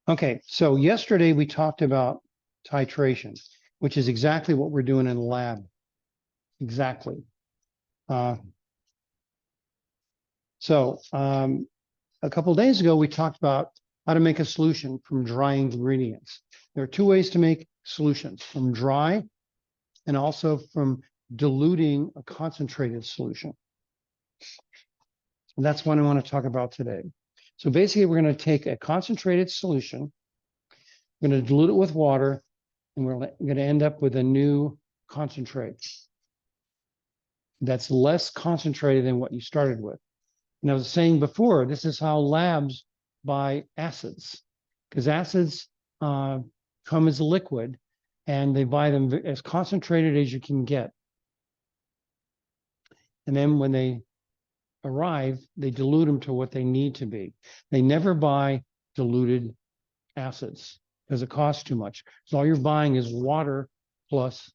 Okay, so yesterday we talked about titration, which is exactly what we're doing in the lab. Exactly. Uh, a couple of days ago, we talked about how to make a solution from dry ingredients. There are two ways to make solutions, from dry and also from diluting a concentrated solution. And that's what I want to talk about today. So basically, we're going to take a concentrated solution, we're going to dilute it with water, and we're going to end up with a new concentrate that's less concentrated than what you started with. And I was saying before, this is how labs buy acids, because acids come as a liquid, and they buy them as concentrated as you can get. And then when they arrive, they dilute them to what they need to be. They never buy diluted acids because it costs too much. So all you're buying is water plus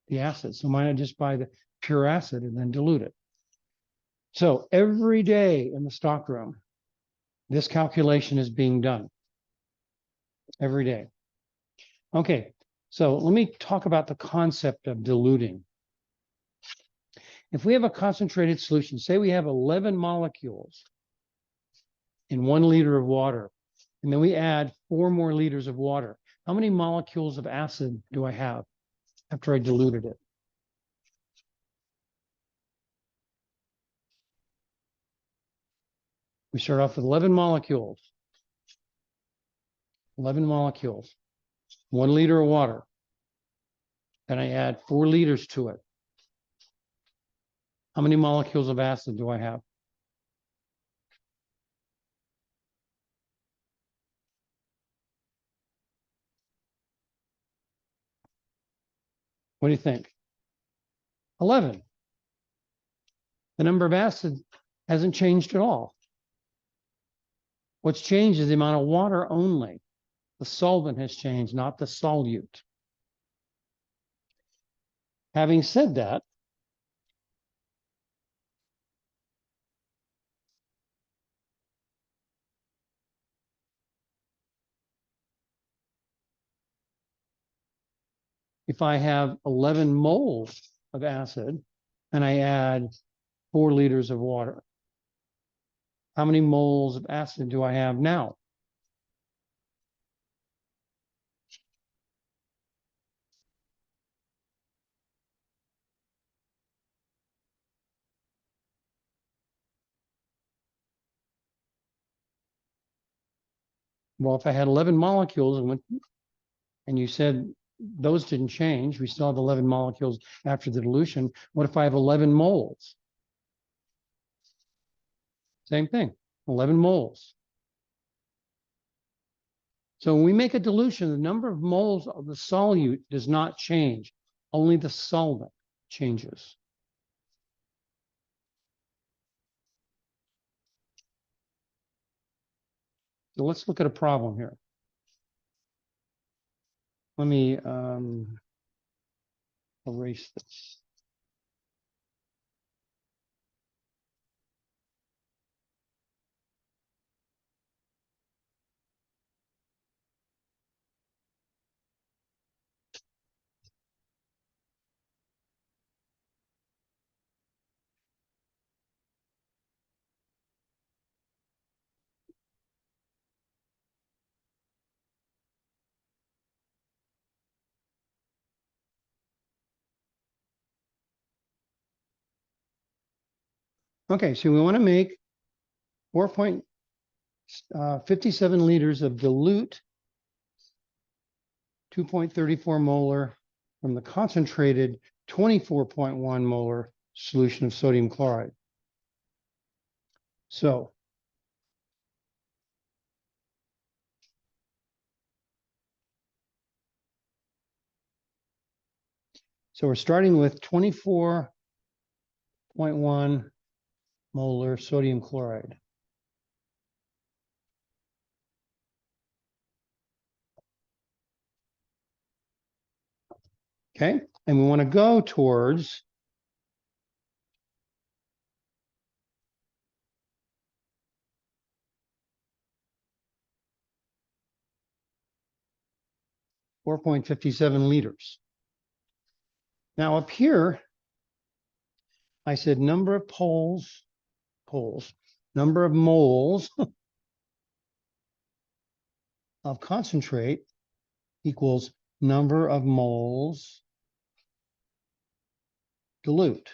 the acid. So why not just buy the pure acid and then dilute it? So every day in the stockroom, this calculation is being done every day. Okay, so let me talk about the concept of diluting. If we have a concentrated solution, say we have 11 molecules in 1 liter of water, and then we add 4 more liters of water, how many molecules of acid do I have after I diluted it? We start off with 11 molecules. 11 molecules, 1 liter of water. Then I add 4 liters to it. How many molecules of acid do I have? What do you think? 11. The number of acid hasn't changed at all. What's changed is the amount of water only. The solvent has changed, not the solute. Having said that, if I have 11 moles of acid and I add 4 liters of water, how many moles of acid do I have now? Well, if I had 11 molecules and you said those didn't change, we still have 11 molecules after the dilution. What if I have 11 moles? Same thing, 11 moles. So when we make a dilution, the number of moles of the solute does not change. Only the solvent changes. So let's look at a problem here. Let me erase this. Okay, so we want to make 4.57 liters of dilute 2.34 molar from the concentrated 24.1 molar solution of sodium chloride. So we're starting with 24.1 molar sodium chloride. Okay, and we want to go towards 4.57 liters. Now up here, I said number of number of moles of concentrate equals number of moles dilute.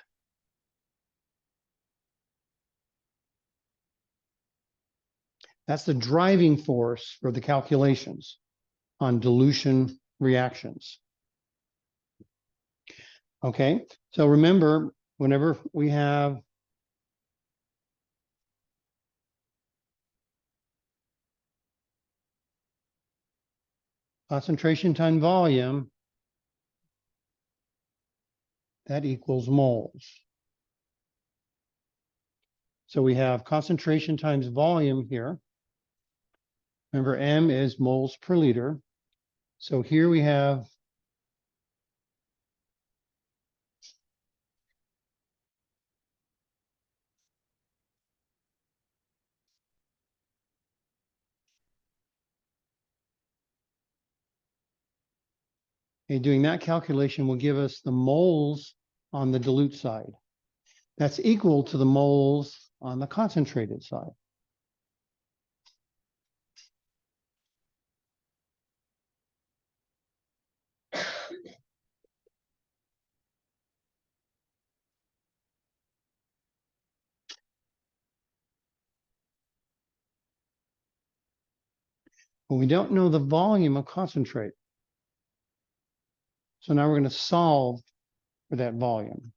That's the driving force for the calculations on dilution reactions. Okay, so remember, whenever we have concentration times volume, that equals moles. So we have concentration times volume here. Remember, M is moles per liter. So here we have doing that calculation will give us the moles on the dilute side. That's equal to the moles on the concentrated side. But we don't know the volume of concentrate. So now we're going to solve for that volume.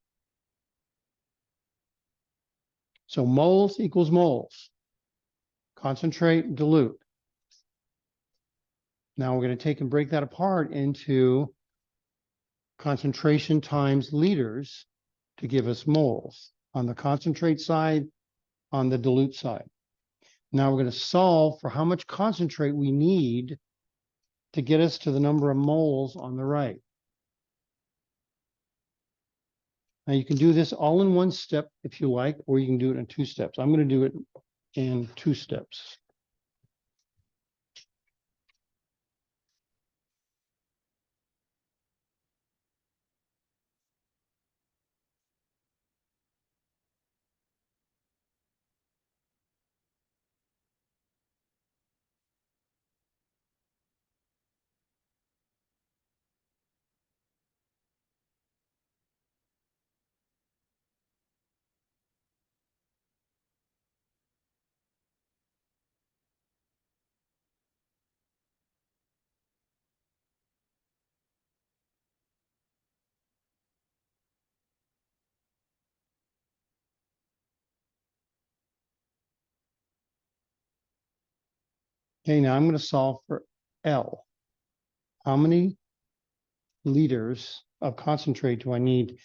So moles equals moles. Concentrate, dilute. Now we're going to take and break that apart into concentration times liters to give us moles on the concentrate side, on the dilute side. Now we're going to solve for how much concentrate we need to get us to the number of moles on the right. Now you can do this all in one step if you like, or you can do it in two steps. I'm going to do it in two steps. Okay, now I'm going to solve for L. How many liters of concentrate do I need?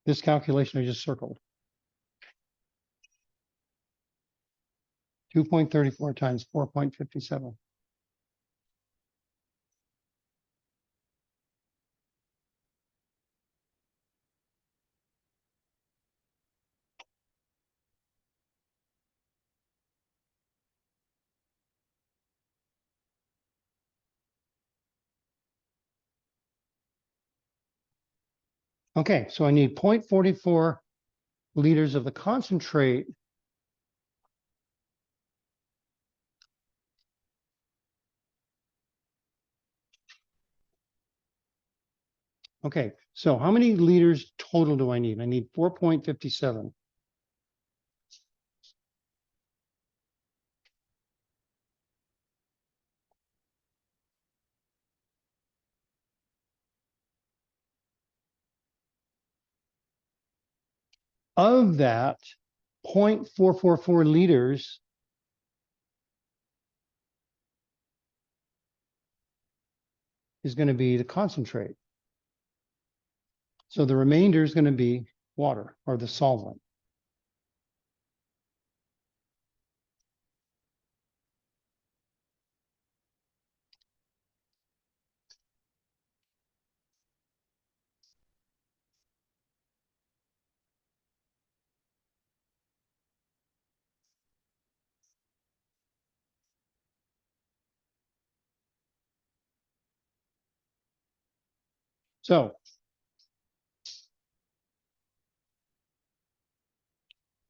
This calculation I just circled. 2.34 times 4.57. Okay, so I need 0.44 liters of the concentrate Okay, so how many liters total do I need? I need 4.57. Of that, 0.444 liters is going to be the concentrate. So the remainder is going to be water or the solvent. So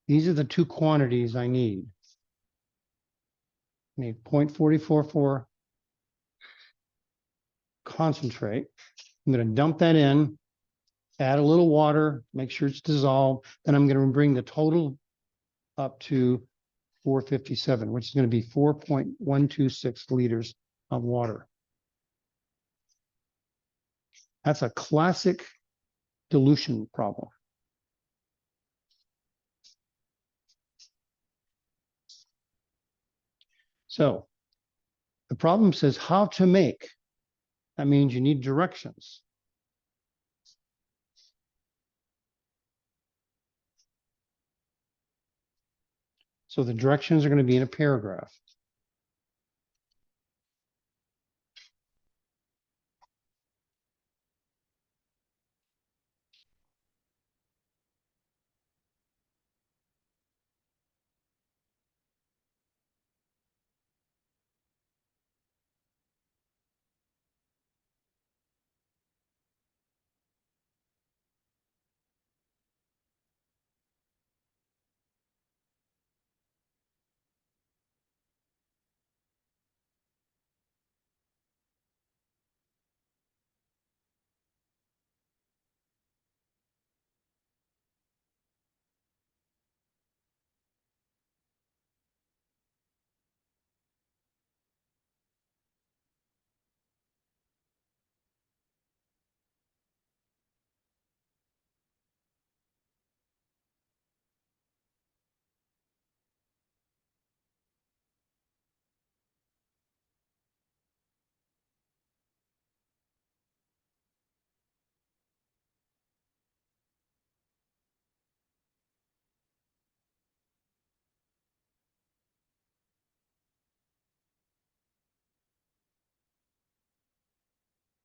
these are the two quantities I need. I need 0.444 concentrate. I'm going to dump that in, add a little water, make sure it's dissolved. Then I'm going to bring the total up to 457, which is going to be 4.126 liters of water. That's a classic dilution problem. So the problem says how to make. That means you need directions. So the directions are going to be in a paragraph.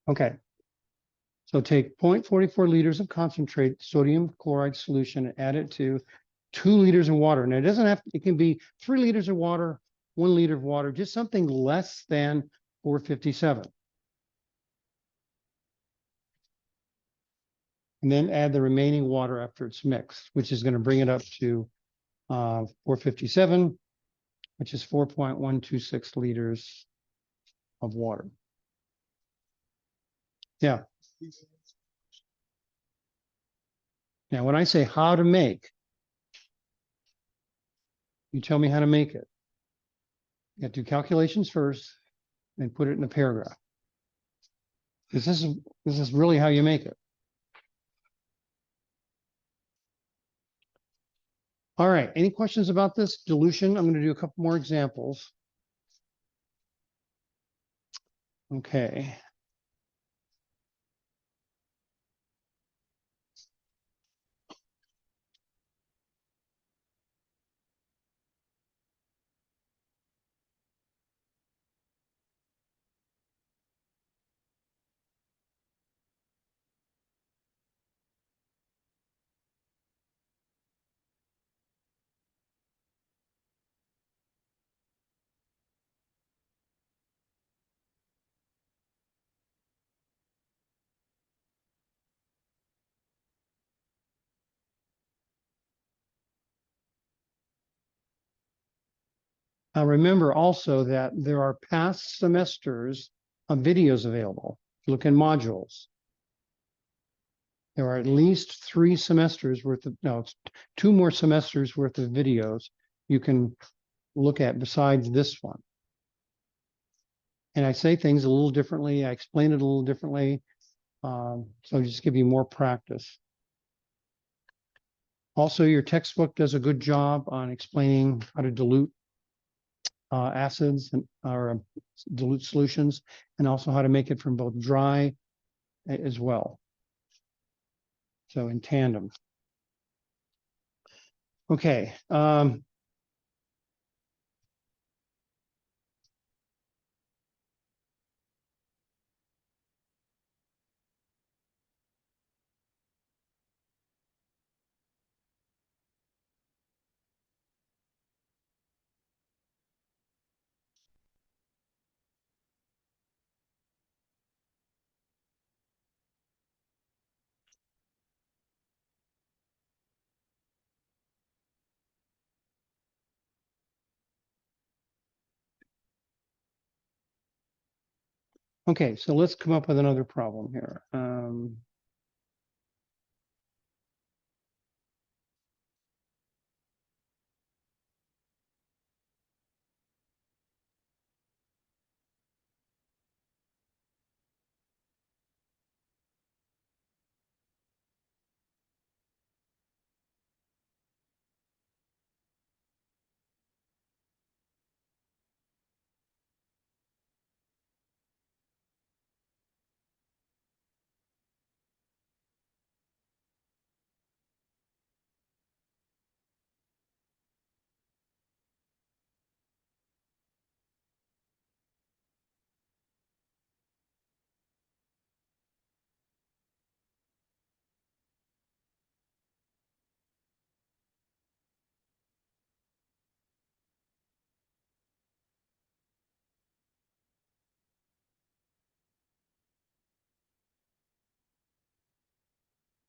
Okay. So take 0.44 liters of concentrate sodium chloride solution and add it to 2 liters of water. Now it doesn't have, it can be 3 liters of water, 1 liter of water, just something less than 457. And then add the remaining water after it's mixed, which is going to bring it up to 457, which is 4.126 liters of water. Yeah. Now, when I say how to make, you tell me how to make it. You have to do calculations first, and put it in a paragraph. This is really how you make it. All right. Any questions about this dilution? I'm going to do a couple more examples. Okay. Now remember also that there are past semesters of videos available. Look in modules. There are at least 3 semesters worth of, no, it's 2 more semesters worth of videos you can look at besides this one. And I say things a little differently. I explain it a little differently. So just give you more practice. Also, your textbook does a good job on explaining how to dilute acids and or dilute solutions, and also how to make it from both dry as well. So in tandem. Okay. Okay, so let's come up with another problem here.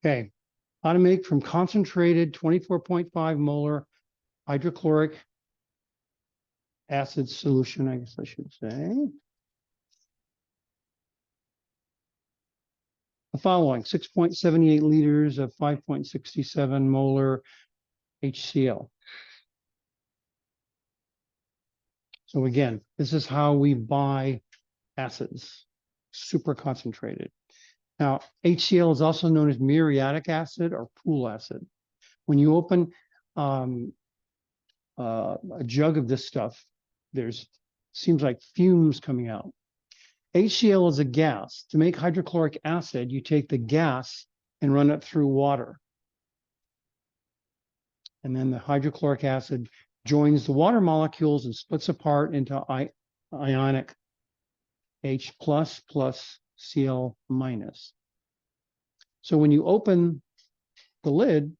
Okay, how to make from concentrated 24.5 molar hydrochloric acid solution, I guess I should say. The following 6.78 liters of 5.67 molar HCl. So again, this is how we buy acids, super concentrated. Now, HCl is also known as muriatic acid or pool acid. When you open a jug of this stuff, seems like fumes coming out. HCl is a gas. To make hydrochloric acid, you take the gas and run it through water. And then the hydrochloric acid joins the water molecules and splits apart into ionic H plus Cl minus. So when you open the lid,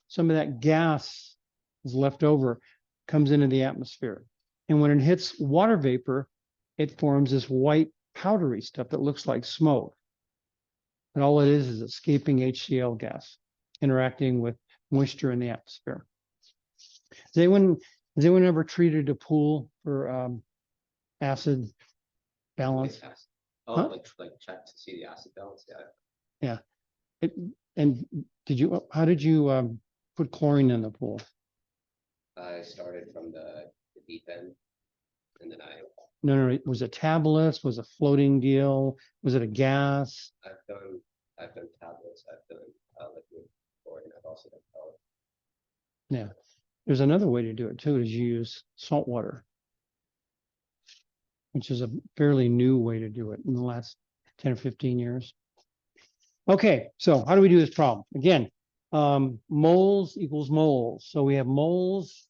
some of that gas is left over, comes into the atmosphere. And when it hits water vapor, it forms this white powdery stuff that looks like smoke. And all it is escaping HCl gas, interacting with moisture in the atmosphere. Has anyone ever treated a pool for acid balance? Oh, huh? like check to see the acid balance. Yeah. Yeah. And how did you put chlorine in the pool? I started from the deep end, and then No, was it tablets? Was it a floating deal? Was it a gas? I've done tablets. I've done liquid chlorine. I've also done pellet. Yeah. There's another way to do it too, is you use salt water, which is a fairly new way to do it in the last 10 or 15 years. Okay, so how do we do this problem? Again, moles equals moles. So we have moles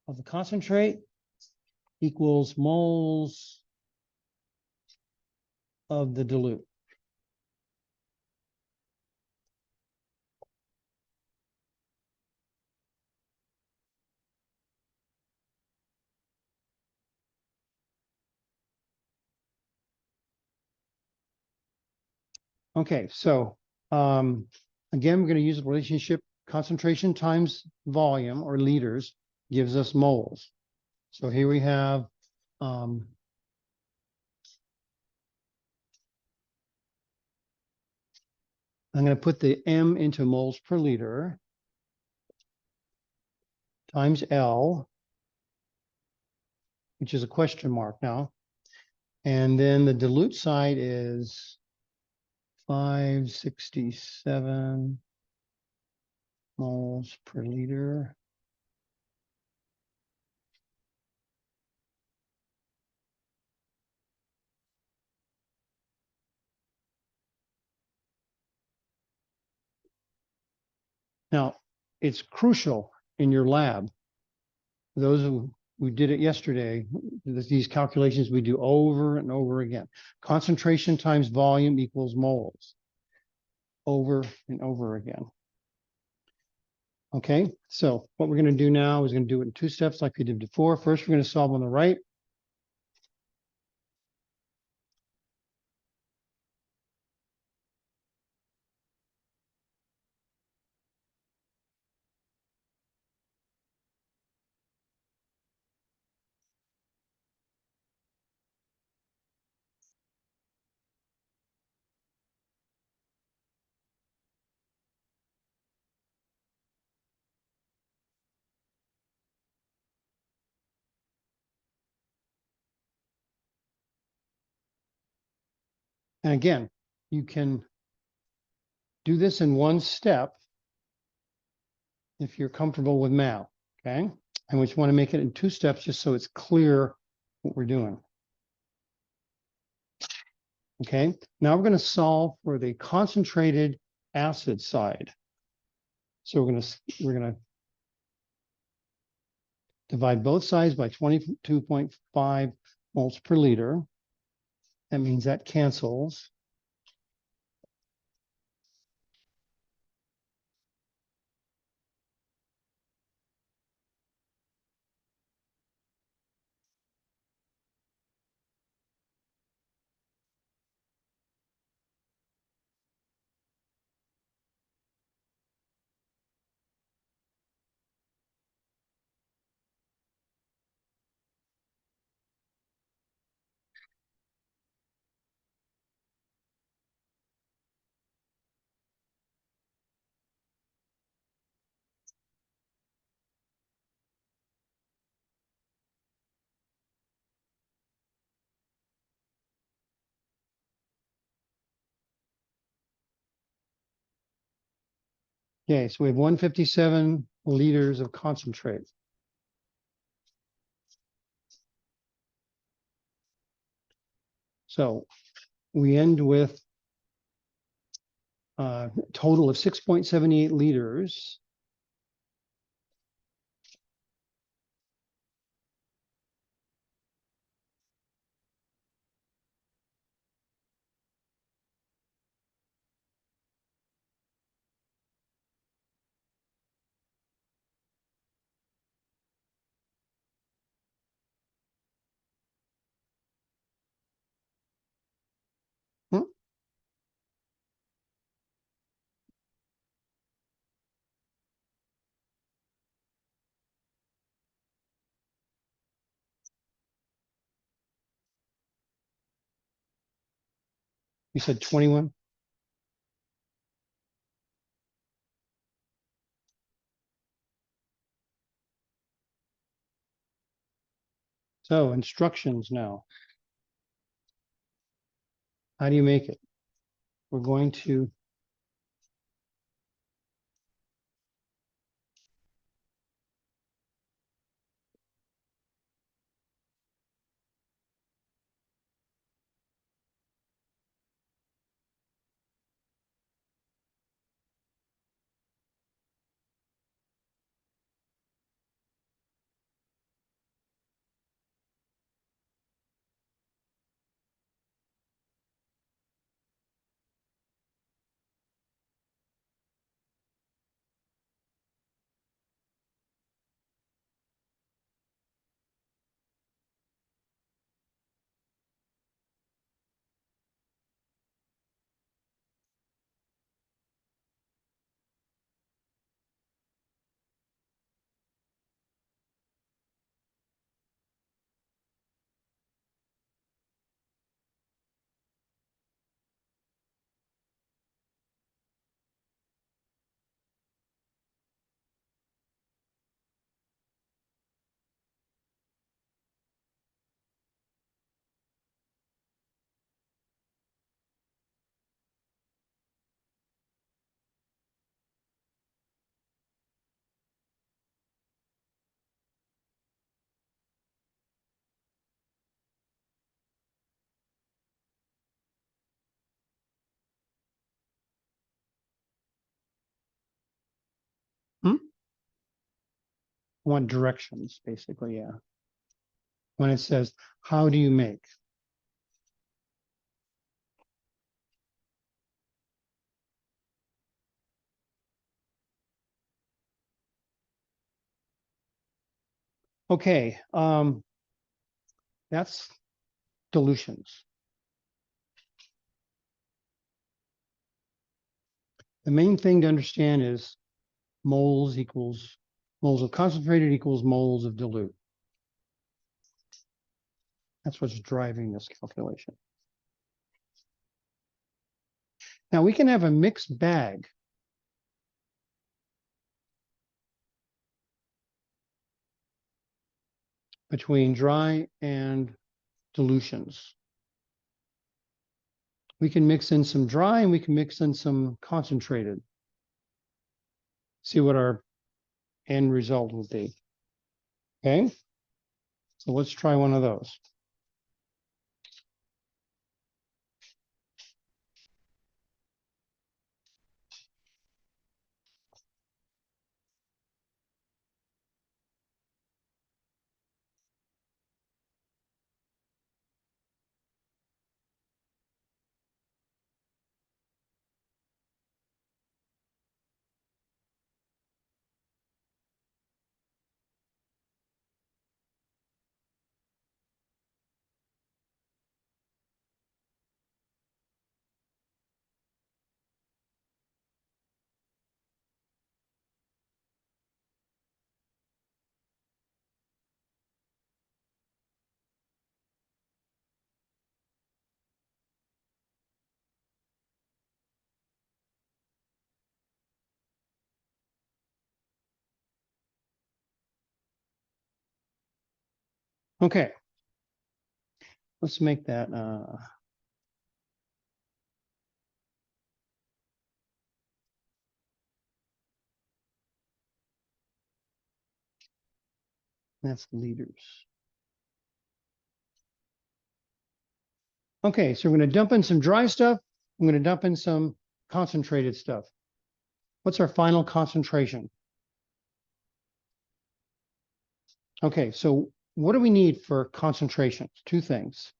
of the concentrate equals moles of the dilute. Okay, so again, we're going to use the relationship concentration times volume, or liters, gives us moles. So here we have I'm going to put the M into moles per liter times L, which is a question mark now. And then the dilute side is 567 moles per liter. Now, it's crucial in your lab. Those who did it yesterday, these calculations we do over and over again. Concentration times volume equals moles. Over and over again. Okay, so what we're going to do now is going to do it in two steps like we did before. First, we're going to solve on the right. And again, you can do this in one step if you're comfortable with math, okay? And we just want to make it in two steps just so it's clear what we're doing. Okay, now we're going to solve for the concentrated acid side. So we're going to divide both sides by 22.5 moles per liter. That means that cancels. Okay, so we have 157 liters of concentrate. So we end with a total of 6.78 liters. Hmm, You said 21? So instructions now. How do you make it? We're going to I want directions, basically, yeah. When it says, how do you make? Okay, that's dilutions. The main thing to understand is moles of concentrated equals moles of dilute. That's what's driving this calculation. Now we can have a mixed bag. Between dry and dilutions. We can mix in some dry and we can mix in some concentrated. See what our end result will be. Okay, so let's try one of those. Okay, let's make that that's liters. Okay, so we're going to dump in some dry stuff. I'm going to dump in some concentrated stuff. What's our final concentration? Okay, so what do we need for concentration? Two things.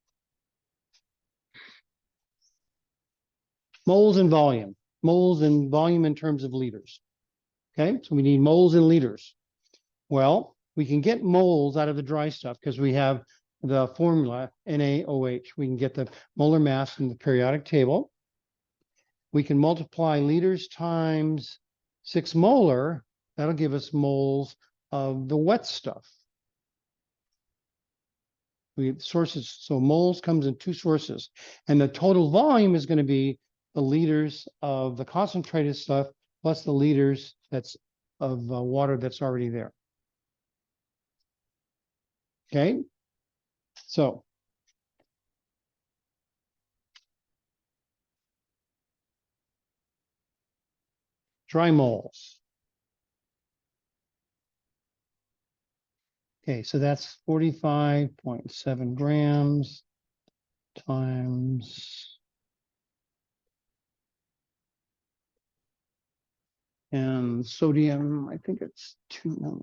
Moles and volume. Moles and volume in terms of liters. Okay, so we need moles and liters. Well, we can get moles out of the dry stuff because we have the formula NaOH. We can get the molar mass in the periodic table. We can multiply liters times 6 molar. That'll give us moles of the wet stuff. We have sources, so moles comes in two sources, and the total volume is going to be the liters of the concentrated stuff plus the liters that's of water that's already there. Okay, so dry moles. Okay, so that's 45.7 grams times and sodium, I think it's 16,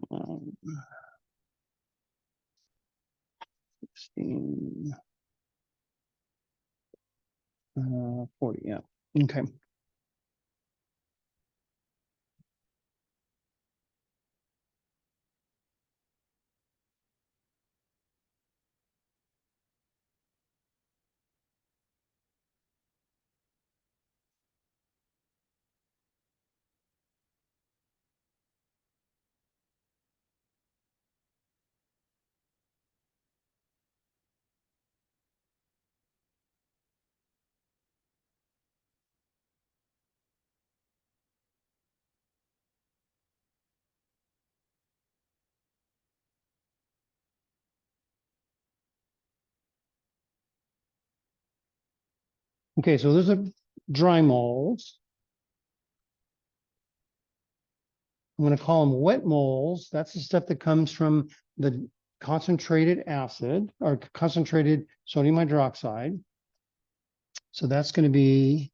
40, yeah. Okay. Okay, so those are dry moles. I'm going to call them wet moles. That's the stuff that comes from the concentrated acid or concentrated sodium hydroxide. So that's going to be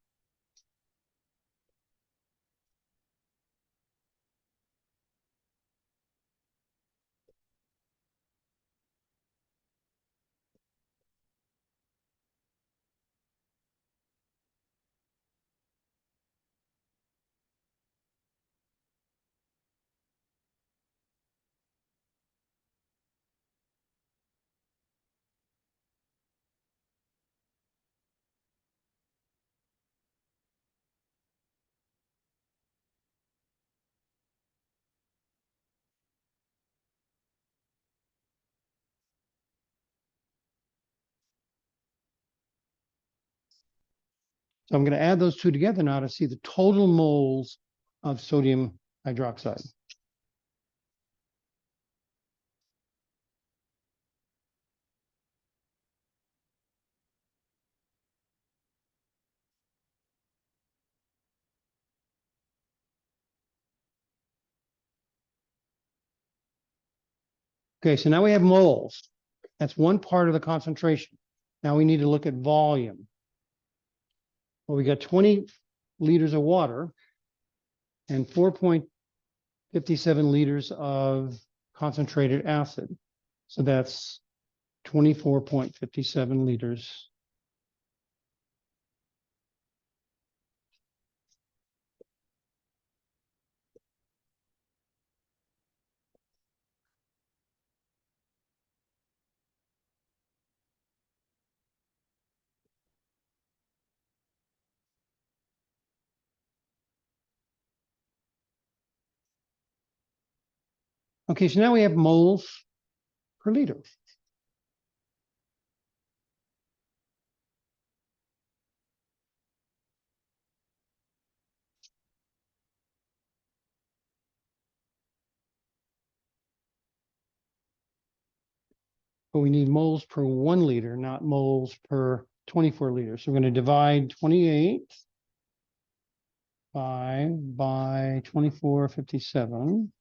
So I'm going to add those two together now to see the total moles of sodium hydroxide. Okay, so now we have moles. That's one part of the concentration. Now we need to look at volume. Well, we got 20 liters of water and 4.57 liters of concentrated acid. So that's 24.57 liters. Okay, so now we have moles per liter. But we need moles per 1 liter, not moles per 24 liters. So we're going to divide 28 by 2457.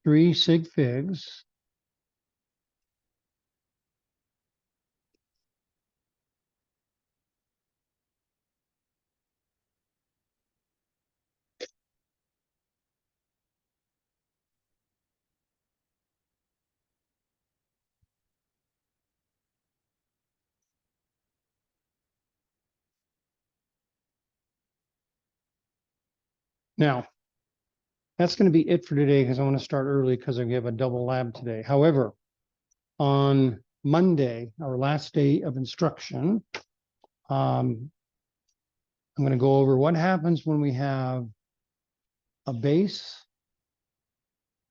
Three sig figs. Now, that's going to be it for today because I want to start early because I have a double lab today. However, on Monday, our last day of instruction, I'm going to go over what happens when we have a base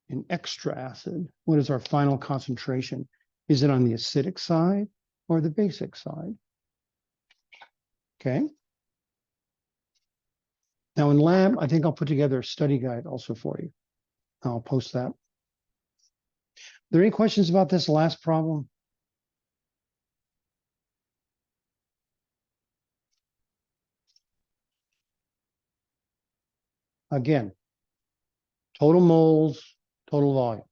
and extra acid. What is our final concentration? Is it on the acidic side or the basic side? Okay. Now in lab, I think I'll put together a study guide also for you. I'll post that. Are there any questions about this last problem? Again, total moles, total volume.